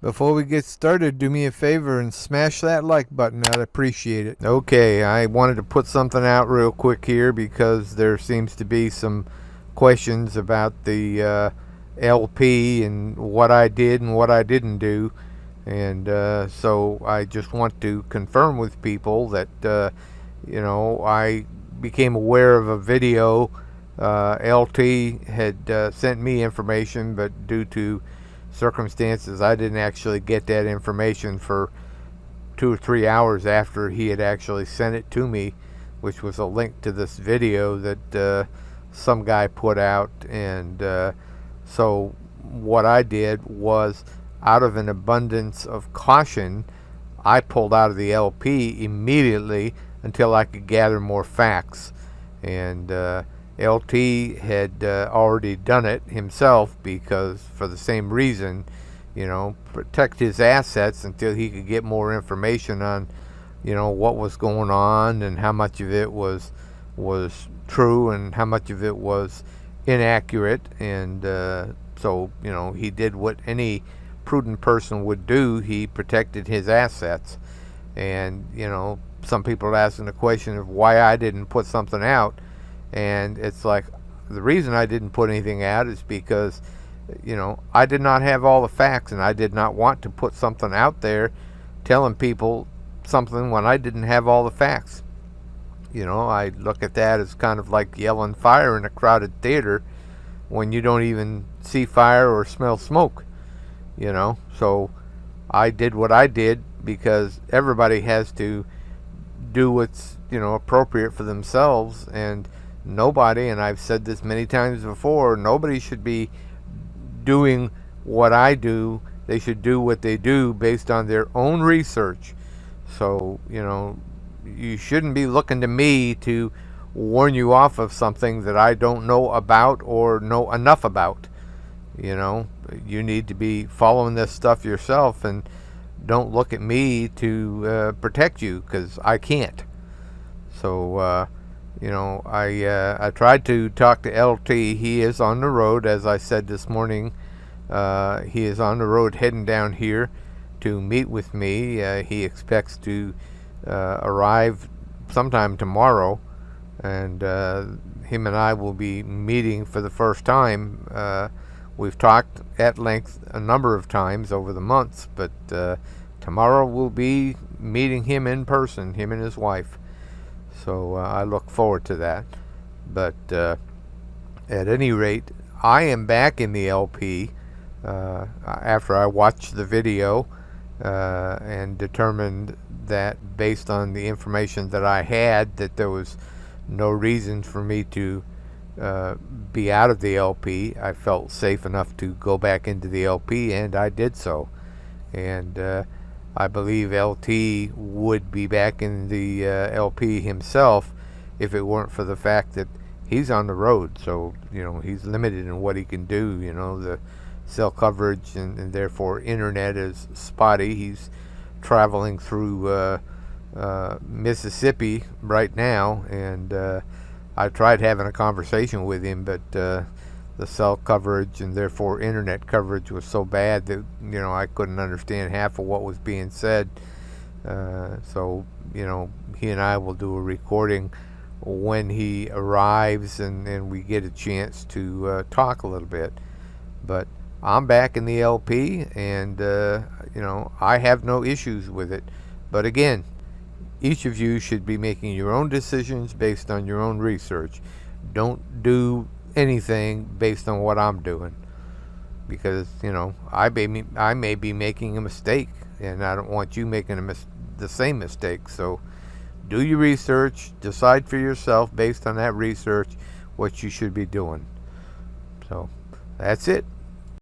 Before we get started, do me a favor and smash that like button. I'd appreciate it. Okay, I wanted to put something out real quick here because there seems to be some questions about the LP and what I did and what I didn't do. And so I just want to confirm with people that, I became aware of a video. LT had sent me information, but due to circumstances, I didn't actually get that information for 2 or 3 hours after he had actually sent it to me, which was a link to this video that some guy put out. And so what I did was, out of an abundance of caution, I pulled out of the LP immediately until I could gather more facts. And LT had already done it himself because, for the same reason, protect his assets until he could get more information on, what was going on and how much of it was true and how much of it was inaccurate. And so, he did what any prudent person would do. He protected his assets. And, some people are asking the question of why I didn't put something out. And it's like, the reason I didn't put anything out is because, I did not have all the facts, and I did not want to put something out there telling people something when I didn't have all the facts. I look at that as kind of like yelling fire in a crowded theater when you don't even see fire or smell smoke. So I did what I did because everybody has to do what's appropriate for themselves. And nobody, and I've said this many times before, nobody should be doing what I do. They should do what they do based on their own research. So, you shouldn't be looking to me to warn you off of something that I don't know about or know enough about. You need to be following this stuff yourself, and don't look at me to protect you, because I can't. So, I tried to talk to LT. He is on the road, as I said this morning. He is on the road heading down here to meet with me. He expects to arrive sometime tomorrow, and him and I will be meeting for the first time. We've talked at length a number of times over the months, but tomorrow we'll be meeting him in person, him and his wife. So I look forward to that. But at any rate, I am back in the LP after I watched the video and determined that, based on the information that I had, that there was no reason for me to be out of the LP. I felt safe enough to go back into the LP, and I did so. And I believe LT would be back in the LP himself if it weren't for the fact that he's on the road. So, he's limited in what he can do. The cell coverage and therefore internet is spotty. He's traveling through Mississippi right now, and I tried having a conversation with him, but the cell coverage and therefore internet coverage was so bad that I couldn't understand half of what was being said. So he and I will do a recording when he arrives, and we get a chance to talk a little bit. But I'm back in the LP, and I have no issues with it. But again, each of you should be making your own decisions based on your own research. Don't do anything based on what I'm doing, because I may be making a mistake, and I don't want you making the same mistake. So do your research, decide for yourself based on that research what you should be doing. So that's it.